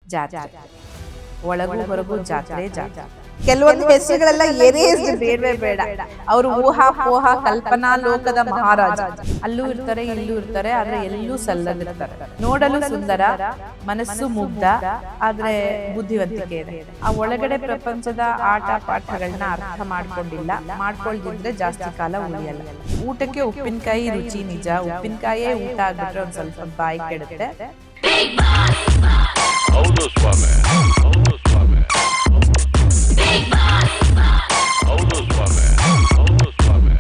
ಜಾತ್ರೆ ಒಳಗೂ ಹೊರಗೂ ಜಾತ್ರೆ ಜಾತ್ರೆ. ಕೆಲವೊಂದು ಹೆಸರುಗಳೆಲ್ಲ ಎರೇಸ್ಡ್ ಬೇಡವೇ ಬೇಡ. ಅವರು ಊಹಾ ಪೋಹ ಕಲ್ಪನಾ ಲೋಕದ ಮಹಾರಾಜ. ಅಲ್ಲೂ ಇರ್ತಾರೆ ಇಲ್ಲೂ ಇರ್ತಾರೆ ಆದ್ರೆ ಎಲ್ಲೂ ಸಲ್ಲದಿರ್ತಾರೆ. ನೋಡಲು ಸುಂದರ, ಮನಸ್ಸು ಮುಗ್ಧ, ಆದ್ರೆ ಬುದ್ಧಿವಂತಿಕೆ ಇದೆ. ಆ ಒಳಗಡೆ ಪ್ರಪಂಚದ ಆಟ ಪಾಠಗಳನ್ನ ಅರ್ಥ ಮಾಡ್ಕೊಳ್ದಿದ್ರೆ ಜಾಸ್ತಿ ಕಾಲ ಉಳಿಯಲ್ಲ. ಊಟಕ್ಕೆ ಉಪ್ಪಿನಕಾಯಿ ರುಚಿ ನಿಜ, ಉಪ್ಪಿನಕಾಯೇ ಊಟ ಆಗ್ಬಿಟ್ರೆ ಒಂದ್ ಸ್ವಲ್ಪ ಬಾಯಿ ಕೆಡುತ್ತೆ. ಹೌದು ಸ್ವಾಮಿ, ಹೌದು ಸ್ವಾಮಿ, ಹೌದು ಸ್ವಾಮಿ, ಹೌದು ಸ್ವಾಮಿ.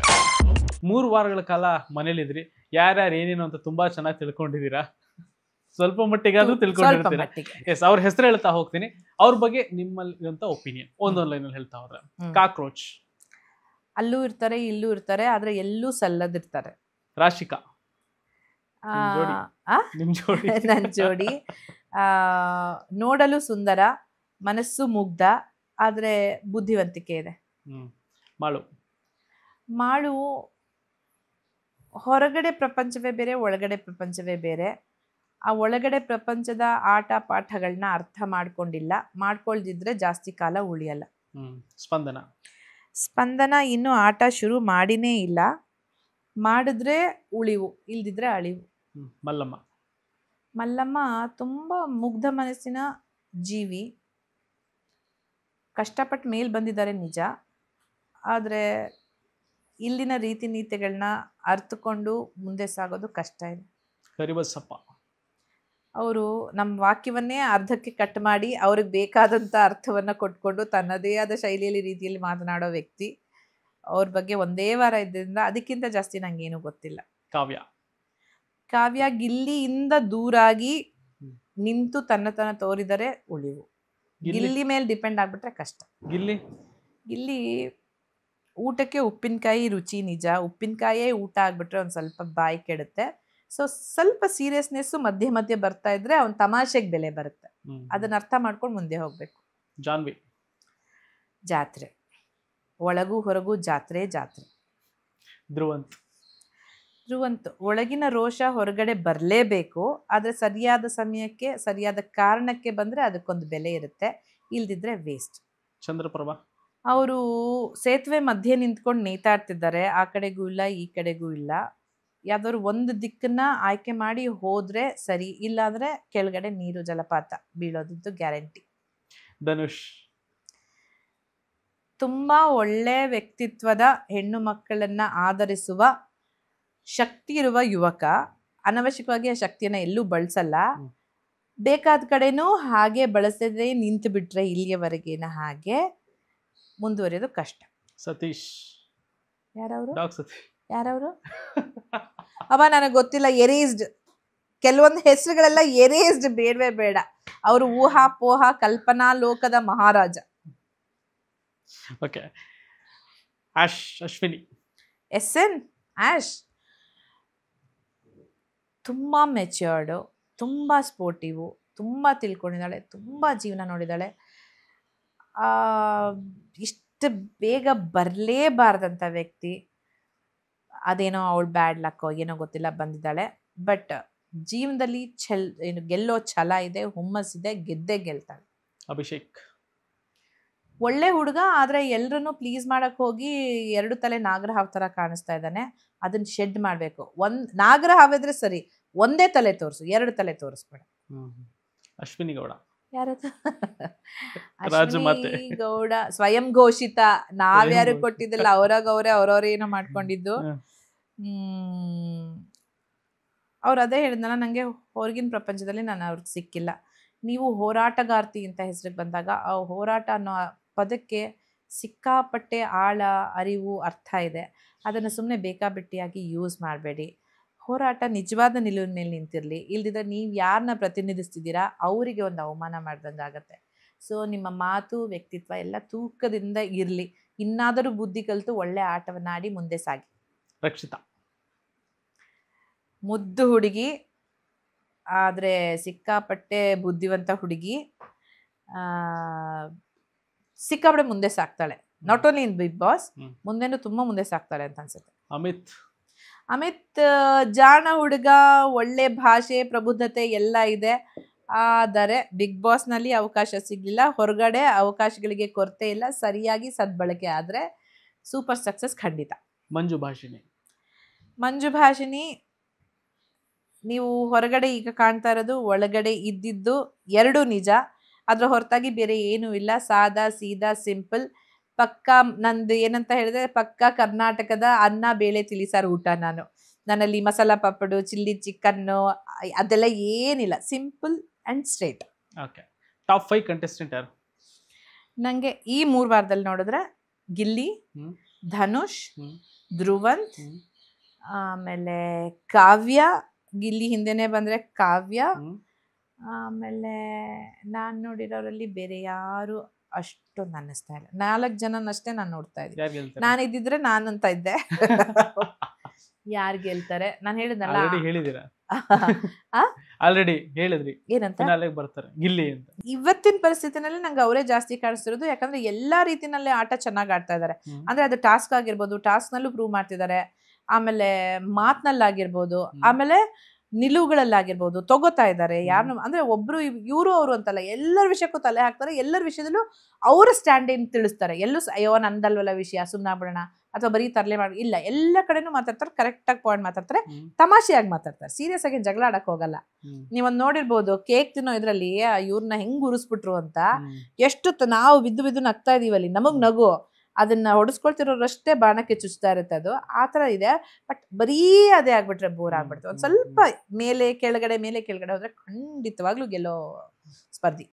3 ವಾರಗಳ ಕಾಲ ಮನೇಲಿದ್ರಿ, ಯಾರ್ಯಾರು ಏನೇನು ಅಂತ ತುಂಬಾ ಚೆನ್ನಾಗಿ ತಿಳ್ಕೊಂಡಿದ್ದೀರಾ. ಸ್ವಲ್ಪ ಮಟ್ಟಿಗೆ ಅದು ತಿಳ್ಕೊಂಡಿರ್ತೀರಾ. ಎಸ್, ಅವ್ರ ಹೆಸರು ಹೇಳ್ತಾ ಹೋಗ್ತೀನಿ. ಅವ್ರ ಬಗ್ಗೆ ನಿಮ್ಮಲ್ಲಿರುವಂತ ಒಪಿನಿಯನ್ ಒಂದೊಂದು ಲೈನಲ್ಲಿ ಹೇಳ್ತಾ ಹೋದ್ರೆ. ಕಾಕ್ರೋಚ್. ಅಲ್ಲೂ ಇರ್ತಾರೆ ಇಲ್ಲೂ ಇರ್ತಾರೆ ಆದ್ರೆ ಎಲ್ಲೂ ಸಲ್ಲದಿರ್ತಾರೆ. ರಾಶಿಕಾ. ನಿಮ್ ಜೋಡಿ. ನನ್ ಜೋಡಿ. ನೋಡಲು ಸುಂದರ, ಮನಸ್ಸು ಮುಗ್ಧ, ಆದ್ರೆ ಬುದ್ಧಿವಂತಿಕೆ ಇದೆ. ಮಾಳು. ಮಾಳು ಹೊರಗಡೆ ಪ್ರಪಂಚವೇ ಬೇರೆ, ಒಳಗಡೆ ಪ್ರಪಂಚವೇ ಬೇರೆ. ಆ ಒಳಗಡೆ ಪ್ರಪಂಚದ ಆಟ ಪಾಠಗಳನ್ನ ಅರ್ಥ ಮಾಡ್ಕೊಳ್ದಿದ್ರೆ ಜಾಸ್ತಿ ಕಾಲ ಉಳಿಯಲ್ಲ. ಸ್ಪಂದನ. ಸ್ಪಂದನ ಇನ್ನೂ ಆಟ ಶುರು ಮಾಡಿನೇ ಇಲ್ಲ. ಮಾಡಿದ್ರೆ ಉಳಿವು, ಇಲ್ದಿದ್ರೆ ಅಳಿವು. ಮಲ್ಲಮ್ಮ. ಮಲ್ಲಮ್ಮ ತುಂಬಾ ಮುಗ್ಧ ಮನಸ್ಸಿನ ಜೀವಿ. ಕಷ್ಟಪಟ್ಟು ಮೇಲ್ ಬಂದಿದ್ದಾರೆ ನಿಜ, ಆದ್ರೆ ಇಲ್ಲಿನ ರೀತಿ ನೀತಿಗಳನ್ನ ಅರ್ಥಕೊಂಡು ಮುಂದೆ ಸಾಗೋದು ಕಷ್ಟ ಇದೆ. ಕರಿಬಸಪ್ಪ. ಅವರು ನಮ್ಮ ವಾಕ್ಯವನ್ನೇ ಅರ್ಧಕ್ಕೆ ಕಟ್ ಮಾಡಿ ಅವ್ರಿಗೆ ಬೇಕಾದಂಥ ಅರ್ಥವನ್ನ ಕೊಟ್ಕೊಂಡು ತನ್ನದೇ ಆದ ಶೈಲಿಯಲ್ಲಿ ರೀತಿಯಲ್ಲಿ ಮಾತನಾಡೋ ವ್ಯಕ್ತಿ. ಅವ್ರ ಬಗ್ಗೆ ಒಂದೇ ವಾರ ಇದ್ದರಿಂದ ಅದಕ್ಕಿಂತ ಜಾಸ್ತಿ ನಂಗೇನು ಗೊತ್ತಿಲ್ಲ. ಕಾವ್ಯ. ಕಾವ್ಯ ಗಿಲ್ಲಿಯಿಂದ ದೂರಾಗಿ ನಿಂತು ತನ್ನ ತೋರಿದರೆ ಉಳಿವು. ಗಿಲ್ಲಿ ಮೇಲೆ ಡಿಪೆಂಡ್ ಆಗ್ಬಿಟ್ರೆ ಕಷ್ಟ. ಗಿಲ್ಲಿ ಊಟಕ್ಕೆ ಉಪ್ಪಿನಕಾಯಿ ರುಚಿ ನಿಜ, ಉಪ್ಪಿನಕಾಯೇ ಊಟ ಆಗ್ಬಿಟ್ರೆ ಒಂದ್ ಸ್ವಲ್ಪ ಬಾಯಿ ಕೆಡುತ್ತೆ. ಸೊ ಸ್ವಲ್ಪ ಸೀರಿಯಸ್ನೆಸ್ ಮಧ್ಯೆ ಮಧ್ಯೆ ಬರ್ತಾ ಇದ್ರೆ ಅವ್ನ ತಮಾಷೆಗೆ ಬೆಲೆ ಬರುತ್ತೆ. ಅದನ್ನ ಅರ್ಥ ಮಾಡ್ಕೊಂಡು ಮುಂದೆ ಹೋಗ್ಬೇಕು. ಜಾನ್ವಿ. ಜಾತ್ರೆ ಒಳಗೂ ಹೊರಗೂ ಜಾತ್ರೆ ಜಾತ್ರೆ. ಧ್ರುವಂತ್. ಒಳಗಿನ ರೋಷ ಹೊರಗಡೆ ಬರಲೇಬೇಕು, ಆದ್ರೆ ಸರಿಯಾದ ಸಮಯಕ್ಕೆ ಸರಿಯಾದ ಕಾರಣಕ್ಕೆ ಬಂದ್ರೆ ಅದಕ್ಕೊಂದು ಬೆಲೆ ಇರುತ್ತೆ, ಇಲ್ದಿದ್ರೆ ವೇಸ್ಟ್. ಚಂದ್ರಪ್ರಭಾ. ಅವರು ಸೇತುವೆ ಮಧ್ಯೆ ನಿಂತ್ಕೊಂಡು ನೇತಾಡ್ತಿದ್ದಾರೆ, ಆ ಕಡೆಗೂ ಇಲ್ಲ ಈ ಕಡೆಗೂ ಇಲ್ಲ. ಯಾವ್ದಾದ್ರು ಒಂದು ದಿಕ್ಕನ್ನ ಆಯ್ಕೆ ಮಾಡಿ ಹೋದ್ರೆ ಸರಿ, ಇಲ್ಲಾಂದ್ರೆ ಕೆಳಗಡೆ ನೀರು ಜಲಪಾತ ಬೀಳೋದಿದ್ದು ಗ್ಯಾರಂಟಿ. ಧನುಷ್. ತುಂಬಾ ಒಳ್ಳೆ ವ್ಯಕ್ತಿತ್ವದ ಹೆಣ್ಣು ಮಕ್ಕಳನ್ನ ಆಧರಿಸುವ ಶಕ್ತಿ ಇರುವ ಯುವಕ. ಅನವಶ್ಯಕವಾಗಿ ಆ ಶಕ್ತಿಯನ್ನ ಎಲ್ಲೂ ಬಳಸಲ್ಲ. ಬೇಕಾದ ಕಡೆನೂ ಹಾಗೆ ಬಳಸದೆ ನಿಂತು ಬಿಟ್ರೆ ಇಲ್ಲಿಯವರೆಗೇನ ಹಾಗೆ ಮುಂದುವರಿಯೋದು ಕಷ್ಟ. ಸತೀಶ್. ಯಾರವರು? ಯಾರವರು? ಅವ ನನಗೆ ಗೊತ್ತಿಲ್ಲ. ಎರೇಸ್ಡ್. ಕೆಲವೊಂದು ಹೆಸರುಗಳೆಲ್ಲ ಎರೇಸ್ಡ್ ಬೇಡವೇ ಬೇಡ. ಅವರು ಊಹಾ ಪೋಹ ಕಲ್ಪನಾ ಲೋಕದ ಮಹಾರಾಜ. ಓಕೆ. ಅಶ್ವಿನಿ. ಆಶ್ ತುಂಬಾ ಮೆಚ್ಯೂರ್ಡು, ತುಂಬಾ ಸ್ಪೋರ್ಟಿವು, ತುಂಬಾ ತಿಳ್ಕೊಂಡಿದ್ದಾಳೆ, ತುಂಬಾ ಜೀವನ ನೋಡಿದ್ದಾಳೆ. ಇಷ್ಟು ಬೇಗ ಬರಲೇಬಾರ್ದಂಥ ವ್ಯಕ್ತಿ. ಅದೇನೋ ಅವಳು ಬ್ಯಾಡ್ ಲಕ್ಕೋ ಏನೋ ಗೊತ್ತಿಲ್ಲ, ಬಂದಿದ್ದಾಳೆ. ಬಟ್ ಜೀವನದಲ್ಲಿ ಗೆಲ್ಲೋ ಛಲ ಇದೆ, ಹುಮ್ಮಸ್ಸಿದೆ, ಗೆದ್ದೇ ಗೆಲ್ತಾಳೆ. ಅಭಿಷೇಕ್. ಒಳ್ಳೆ ಹುಡುಗ, ಆದ್ರೆ ಎಲ್ರನ್ನೂ ಪ್ಲೀಸ್ ಮಾಡಕ್ ಹೋಗಿ 2 ತಲೆ ನಾಗರಹಾವ್ ತರ ಕಾಣಿಸ್ತಾ ಇದ್ದಾನೆ. ಅದನ್ನ ಶೆಡ್ ಮಾಡ್ಬೇಕು. ನಾಗರಹಾವ್ ಇದ್ರೆ ಸರಿ, ಒಂದೇ ತಲೆ ತೋರಿಸು, 2 ತಲೆ ತೋರಿಸ್ಬೇಡ. ಅಶ್ವಿನಿ ಗೌಡ. ಯಾರದು? ರಾಜಮಾತೆ. ಗೌಡ ಸ್ವಯಂ ಘೋಷಿತ, ನಾವ್ಯಾರು ಕೊಟ್ಟಿದ್ದಿಲ್ಲ, ಅವ್ರವ್ರೇ ಏನೋ ಮಾಡ್ಕೊಂಡಿದ್ದು. ಅವ್ರು ಅದೇ ಹೇಳಿದ್ನಲ್ಲ, ನಂಗೆ ಹೊರಗಿನ ಪ್ರಪಂಚದಲ್ಲಿ ನಾನು ಅವ್ರಿಗೆ ಸಿಕ್ಕಿಲ್ಲ. ನೀವು ಹೋರಾಟಗಾರ್ತಿ ಅಂತ ಹೆಸರಿಗೆ ಬಂದಾಗ ಆ ಹೋರಾಟ ಅನ್ನೋ ಪದಕ್ಕೆ ಸಿಕ್ಕಾಪಟ್ಟೆ ಆಳ, ಅರಿವು, ಅರ್ಥ ಇದೆ. ಅದನ್ನು ಸುಮ್ಮನೆ ಬೇಕಾಬಿಟ್ಟಿಯಾಗಿ ಯೂಸ್ ಮಾಡಬೇಡಿ. ಹೋರಾಟ ನಿಜವಾದ ನಿಲುವಿನ ಮೇಲೆ ನಿಂತಿರಲಿ, ಇಲ್ದಿದ್ರೆ ನೀವು ಯಾರನ್ನ ಪ್ರತಿನಿಧಿಸ್ತಿದ್ದೀರಾ ಅವರಿಗೆ ಒಂದು ಅವಮಾನ ಮಾಡ್ದಂಗೆ ಆಗುತ್ತೆ. ಸೊ ನಿಮ್ಮ ಮಾತು, ವ್ಯಕ್ತಿತ್ವ ಎಲ್ಲ ತೂಕದಿಂದ ಇರಲಿ. ಇನ್ನಾದರೂ ಬುದ್ಧಿ ಕಲಿತು ಒಳ್ಳೆ ಆಟವನ್ನು ಆಡಿ ಮುಂದೆ ಸಾಗಿ. ರಕ್ಷಿತಾ. ಮುದ್ದು ಹುಡುಗಿ, ಆದರೆ ಸಿಕ್ಕಾಪಟ್ಟೆ ಬುದ್ಧಿವಂತ ಹುಡುಗಿ. ಸಿಕ್ಕಾಪಟ್ಟೆ ಮುಂದೆ ಸಾಕ್ತಾಳೆ. Not only in Bigg Boss, ಮುಂದೆನೂ ತುಂಬ ಮುಂದೆ ಸಾಕ್ತಾಳೆ ಅಂತ ಅನ್ಸುತ್ತೆ. ಅಮಿತ್ ಜಾಣ ಹುಡುಗ, ಒಳ್ಳೆ ಭಾಷೆ, ಪ್ರಬುದ್ಧತೆ ಎಲ್ಲ ಇದೆ. ಆದರೆ ಬಿಗ್ ಬಾಸ್ ನಲ್ಲಿ ಅವಕಾಶ ಸಿಗ್ಲಿಲ್ಲ. ಹೊರಗಡೆ ಅವಕಾಶಗಳಿಗೆ ಕೊರತೆ ಇಲ್ಲ, ಸರಿಯಾಗಿ ಸದ್ಬಳಕೆ ಆದ್ರೆ ಸೂಪರ್ ಸಕ್ಸಸ್ ಖಂಡಿತ. ಮಂಜು ಭಾಷಿಣಿ ಮಂಜು ಭಾಷಿಣಿ, ನೀವು ಹೊರಗಡೆ ಈಗ ಕಾಣ್ತಾ ಇರೋದು, ಒಳಗಡೆ ಇದ್ದಿದ್ದು ಎರಡೂ ನಿಜ. ಅದ್ರ ಹೊರತಾಗಿ ಬೇರೆ ಏನೂ ಇಲ್ಲ. ಸಾದಾ ಸೀದಾ ಸಿಂಪಲ್. ಪಕ್ಕಾ ನಂದು ಏನಂತ ಹೇಳಿದ್ರೆ, ಪಕ್ಕಾ ಕರ್ನಾಟಕದ ಅನ್ನ ಬೇಳೆ ತಿಳಿಸಾರು ಊಟ. ನನ್ನಲ್ಲಿ ಮಸಾಲ ಪಪ್ಪಡು, ಚಿಲ್ಲಿ ಚಿಕನ್ನು ಅದೆಲ್ಲ ಏನಿಲ್ಲ. Simple and straight. Okay. Top 5 contestant ಯಾರು? ನಂಗೆ ಈ 3 ವಾರದಲ್ಲಿ ನೋಡಿದ್ರೆ ಗಿಲ್ಲಿ, ಹ್ಮ್. ಧನುಷ್, ಹ್ಮ್. ಧ್ರುವಂತ್, ಹ್ಮ್. ಆಮೇಲೆ ಕಾವ್ಯ. ಗಿಲ್ಲಿ ಹಿಂದೆನೆ ಬಂದ್ರೆ ಕಾವ್ಯ. ಹ್ಮ್. ಆಮೇಲೆ ನಾನ್ ನೋಡಿರೋರಲ್ಲಿ ಬೇರೆ ಯಾರು ಅಷ್ಟೊಂದು ಅನ್ನಿಸ್ತಾ ಇಲ್ಲ. 4 ಜನನಷ್ಟೇ ನಾನು ನೋಡ್ತಾ ಇದ್ದೀನಿ. ಯಾರು ಗೆಲ್ತಾರೆ? ನಾನು ಇದ್ದಿದ್ರೆ ನಾನಂತ ಇದ್ದೆ. ಯಾರು ಗೆಲ್ತಾರೆ? ನಾನು ಹೇಳಿದ್ನಲ್ಲ. ಆಲ್ರೆಡಿ ಹೇಳಿದಿರಾ? ಆ? ಆಲ್ರೆಡಿ ಹೇಳಿದ್ರಿ ಏನಂತ? ಫಿನಾಲೆಗೆ ಬರ್ತಾರೆ ಗಿಲ್ಲಿ ಅಂತ. ಇವತ್ತಿನ ಪರಿಸ್ಥಿತಿನಲ್ಲಿ ನಂಗೆ ಅವರೇ ಜಾಸ್ತಿ ಕಾಣಿಸ್ತಿರೋದು. ಯಾಕಂದ್ರೆ ಎಲ್ಲಾ ರೀತಿನಲ್ಲಿ ಆಟ ಚೆನ್ನಾಗಿ ಆಡ್ತಾ ಇದಾರೆ. ಹ್ಮ್. ಅಂದ್ರೆ ಅದು ಟಾಸ್ಕ್ ಆಗಿರ್ಬೋದು, ಟಾಸ್ಕ್ ನಲ್ಲೂ ಪ್ರೂವ್ ಮಾಡ್ತಿದ್ದಾರೆ. ಆಮೇಲೆ ಮಾತ್ನಲ್ಲಾಗಿರ್ಬೋದು, ಆಮೇಲೆ ನಿಲುವುಗಳಲ್ಲಾಗಿರ್ಬೋದು ತಗೋತಾ ಇದ್ದಾರೆ. ಯಾರನ್ನು ಅಂದ್ರೆ ಒಬ್ರು ಇವರು ಅವರು ಅಂತಲ್ಲ, ಎಲ್ಲರ ವಿಷಯಕ್ಕೂ ತಲೆ ಹಾಕ್ತಾರೆ. ಎಲ್ಲರ ವಿಷಯದಲ್ಲೂ ಅವರ ಸ್ಟ್ಯಾಂಡ್ ಏನ್ ತಿಳಿಸ್ತಾರೆ. ಎಲ್ಲೂ ಅಯ್ಯೋ ನಂದಲ್ವಲ್ಲ ವಿಷಯ, ಸುಮ್ನಾಗ್ಬಿಡೋಣ ಅಥವಾ ಬರೀ ತರಲೆ ಮಾಡಿ ಇಲ್ಲ, ಎಲ್ಲ ಕಡೆನೂ ಮಾತಾಡ್ತಾರೆ. ಕರೆಕ್ಟ್ ಆಗಿ ಪಾಯಿಂಟ್ ಮಾತಾಡ್ತಾರೆ, ಹ್ಮ್. ತಮಾಷೆಯಾಗಿ ಮಾತಾಡ್ತಾರೆ. ಸೀರಿಯಸ್ ಆಗಿ ಜಗಳ ಆಡಕ್ ಹೋಗಲ್ಲ. ಹ್ಮ್. ನೀವೊಂದ್ ನೋಡಿರ್ಬೋದು, ಕೇಕ್ ತಿನ್ನೋ ಇದ್ರಲ್ಲಿ ಇವ್ರನ್ನ ಹೆಂಗ್ ಉರಿಸ್ಬಿಟ್ರು ಅಂತ. ಹ್ಮ್. ಎಷ್ಟು ನಾವು ಬಿದ್ದು ನಗ್ತಾ ಇದೀವಲ್ಲಿ, ನಮಗ್ ನಗು. ಅದನ್ನ ಹೊಡಿಸ್ಕೊಳ್ತಿರೋರಷ್ಟೇ ಬಾಣಕ್ಕೆ ಚುಚ್ತಾ ಇರುತ್ತೆ. ಅದು ಆ ತರ ಇದೆ. ಬಟ್ ಬರೀ ಅದೇ ಆಗ್ಬಿಟ್ರೆ ಬೋರ್ ಆಗ್ಬಿಡ್ತದೆ. ಒಂದ್ ಸ್ವಲ್ಪ ಮೇಲೆ ಕೆಳಗಡೆ ಹೋದ್ರೆ ಖಂಡಿತವಾಗ್ಲೂ ಗೆಲ್ಲೋ ಸ್ಪರ್ಧಿ.